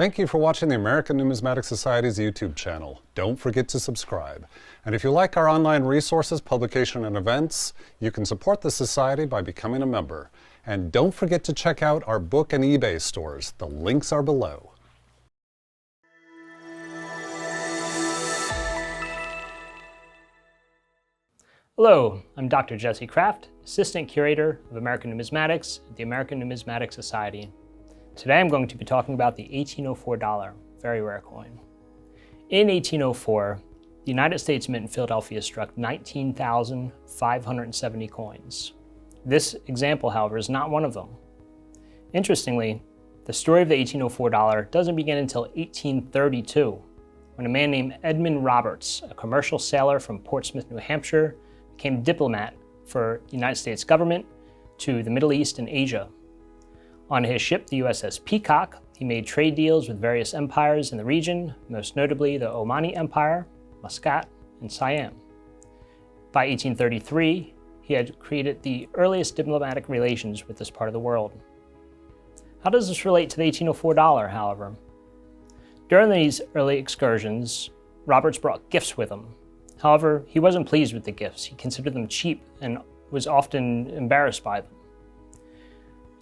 Thank you for watching the American Numismatic Society's YouTube channel. Don't forget to subscribe. And if you like our online resources, publication, and events, you can support the Society by becoming a member. And don't forget to check out our book and eBay stores. The links are below. Hello, I'm Dr. Jesse Kraft, Assistant Curator of American Numismatics at the American Numismatic Society. Today I'm going to be talking about the 1804 dollar, very rare coin. In 1804, the United States Mint in Philadelphia struck 19,570 coins. This example, however, is not one of them. Interestingly, the story of the 1804 dollar doesn't begin until 1832, when a man named Edmund Roberts, a commercial sailor from Portsmouth, New Hampshire, became diplomat for the United States government to the Middle East and Asia. On his ship, the USS Peacock, he made trade deals with various empires in the region, most notably the Omani Empire, Muscat, and Siam. By 1833, he had created the earliest diplomatic relations with this part of the world. How does this relate to the 1804 dollar, however? During these early excursions, Roberts brought gifts with him. However, he wasn't pleased with the gifts. He considered them cheap and was often embarrassed by them.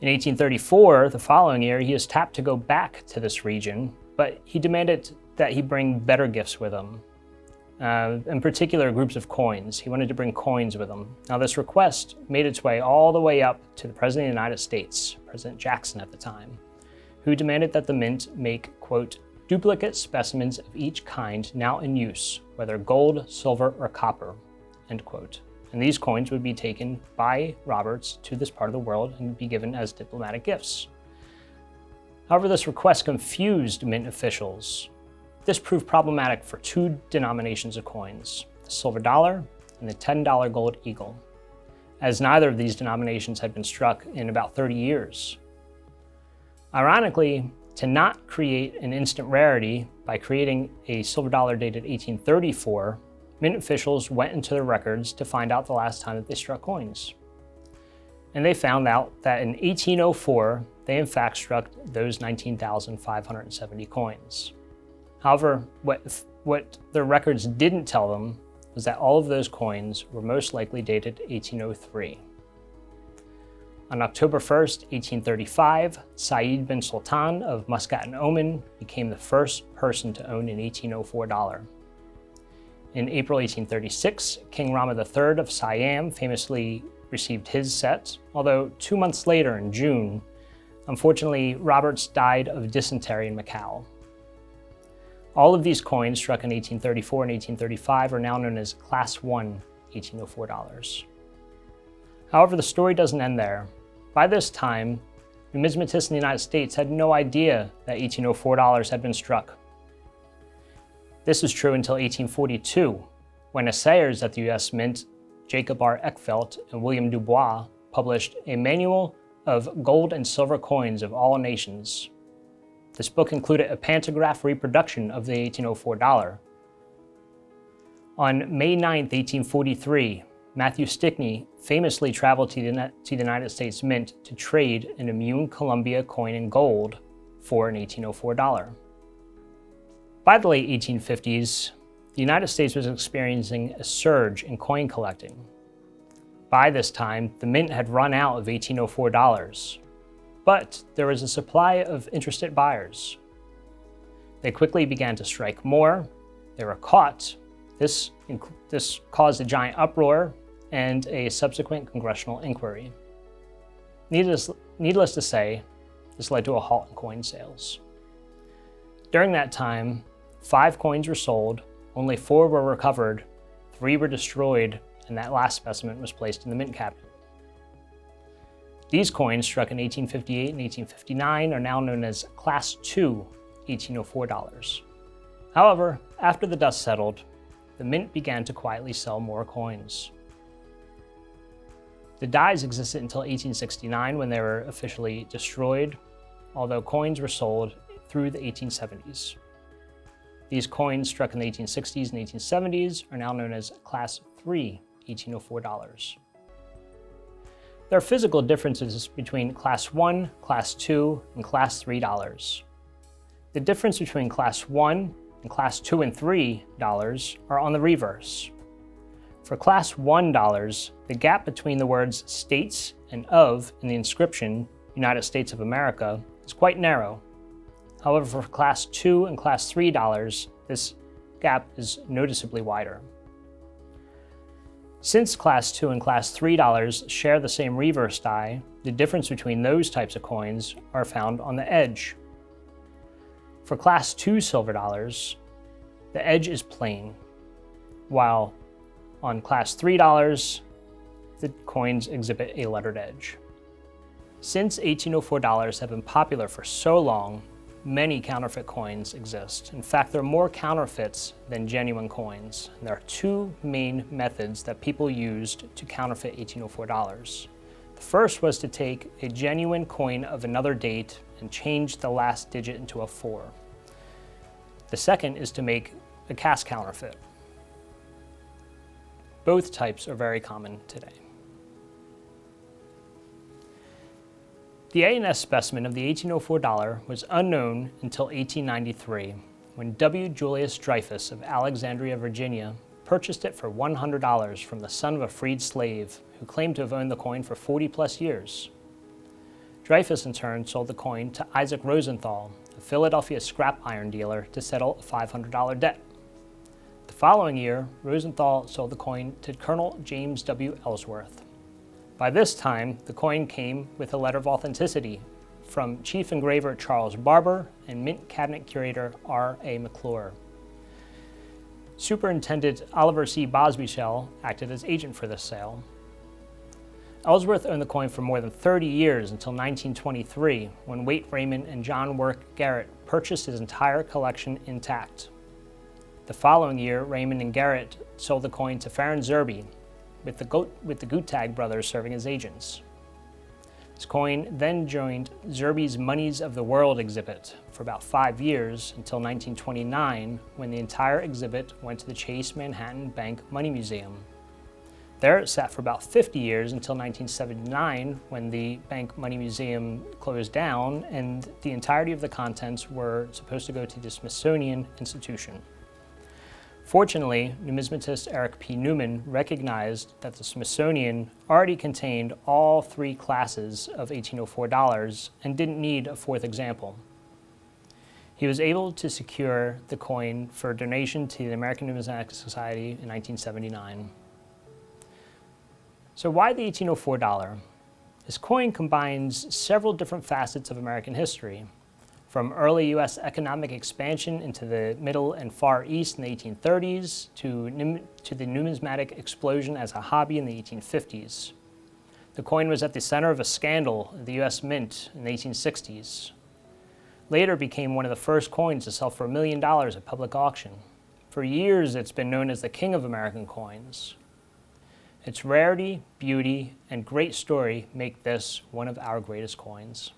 In 1834, the following year, he was tapped to go back to this region, but he demanded that he bring better gifts with him, in particular groups of coins. He wanted to bring coins with him. Now, this request made its way all the way up to the President of the United States, President Jackson at the time, who demanded that the mint make, quote, duplicate specimens of each kind now in use, whether gold, silver, or copper, end quote. And these coins would be taken by Roberts to this part of the world and be given as diplomatic gifts. However, this request confused mint officials. This proved problematic for two denominations of coins, the silver dollar and the $10 gold eagle, as neither of these denominations had been struck in about 30 years. Ironically, to not create an instant rarity by creating a silver dollar dated 1834, mint officials went into their records to find out the last time that they struck coins. And they found out that in 1804, they in fact struck those 19,570 coins. However, what their records didn't tell them was that all of those coins were most likely dated 1803. On October 1st, 1835, Said bin Sultan of Muscat and Oman became the first person to own an 1804 dollar. In April 1836, King Rama III of Siam famously received his set, although 2 months later, in June, unfortunately, Roberts died of dysentery in Macau. All of these coins struck in 1834 and 1835 are now known as Class I 1804 dollars. However, the story doesn't end there. By this time, numismatists in the United States had no idea that 1804 dollars had been struck. This was true until 1842, when assayers at the U.S. Mint, Jacob R. Eckfeldt and William Dubois, published a manual of gold and silver coins of all nations. This book included a pantograph reproduction of the 1804 dollar. On May 9, 1843, Matthew Stickney famously traveled to the United States Mint to trade an immune Columbia coin in gold for an 1804 dollar. By the late 1850s, the United States was experiencing a surge in coin collecting. By this time, the mint had run out of 1804 dollars, but there was a supply of interested buyers. They quickly began to strike more. They were caught. This caused a giant uproar and a subsequent congressional inquiry. Needless to say, this led to a halt in coin sales. During that time, 5 coins were sold, only 4 were recovered, 3 were destroyed, and that last specimen was placed in the mint cabinet. These coins, struck in 1858 and 1859, are now known as Class II 1804 dollars. However, after the dust settled, the mint began to quietly sell more coins. The dies existed until 1869, when they were officially destroyed, although coins were sold through the 1870s. These coins struck in the 1860s and 1870s are now known as Class III 1804 dollars. There are physical differences between Class I, Class II, and Class III dollars. The The difference between Class 1 and Class 2 and 3 dollars are on the reverse. For Class 1 dollars, the gap between the words states and of in the inscription, United States of America, is quite narrow. However, for Class 2 and Class 3 dollars, this gap is noticeably wider. Since Class 2 and Class 3 dollars share the same reverse die, the difference between those types of coins are found on the edge. For Class 2 silver dollars, the edge is plain, while on Class 3 dollars, the coins exhibit a lettered edge. Since 1804 dollars have been popular for so long, many counterfeit coins exist. In fact, there are more counterfeits than genuine coins. And there are two main methods that people used to counterfeit 1804 dollars. The first was to take a genuine coin of another date and change the last digit into a 4. The second is to make a cast counterfeit. Both types are very common today. The A&S specimen of the 1804 dollar was unknown until 1893, when W. Julius Dreyfus of Alexandria, Virginia, purchased it for $100 from the son of a freed slave who claimed to have owned the coin for 40+ years. Dreyfus in turn sold the coin to Isaac Rosenthal, a Philadelphia scrap iron dealer, to settle a $500 debt. The following year, Rosenthal sold the coin to Colonel James W. Ellsworth. By this time, the coin came with a letter of authenticity from Chief Engraver Charles Barber and Mint Cabinet Curator R.A. McClure. Superintendent Oliver C. Bosbyshell acted as agent for this sale. Ellsworth owned the coin for more than 30 years until 1923, when Waite Raymond and John Work Garrett purchased his entire collection intact. The following year, Raymond and Garrett sold the coin to Farron Zerbe, with the Guttag brothers serving as agents. This coin then joined Zerbe's Moneys of the World exhibit for about 5 years until 1929, when the entire exhibit went to the Chase Manhattan Bank Money Museum. There it sat for about 50 years until 1979, when the Bank Money Museum closed down and the entirety of the contents were supposed to go to the Smithsonian Institution. Fortunately, numismatist Eric P. Newman recognized that the Smithsonian already contained all 3 classes of 1804 dollars and didn't need a 4th example. He was able to secure the coin for donation to the American Numismatic Society in 1979. So why the 1804 dollar? This coin combines several different facets of American history, from early U.S. economic expansion into the Middle and Far East in the 1830s to the numismatic explosion as a hobby in the 1850s. The coin was at the center of a scandal at the U.S. Mint in the 1860s. Later became one of the first coins to sell for $1 million at public auction. For years, it's been known as the king of American coins. Its rarity, beauty, and great story make this one of our greatest coins.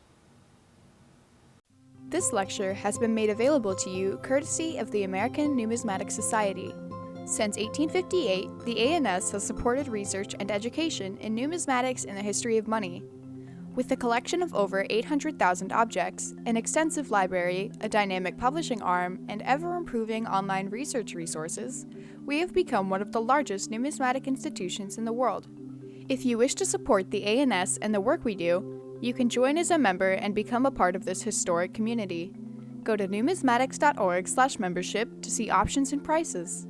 This lecture has been made available to you courtesy of the American Numismatic Society. Since 1858, the ANS has supported research and education in numismatics and the history of money. With a collection of over 800,000 objects, an extensive library, a dynamic publishing arm, and ever-improving online research resources, we have become one of the largest numismatic institutions in the world. If you wish to support the ANS and the work we do, you can join as a member and become a part of this historic community. Go to numismatics.org/membership to see options and prices.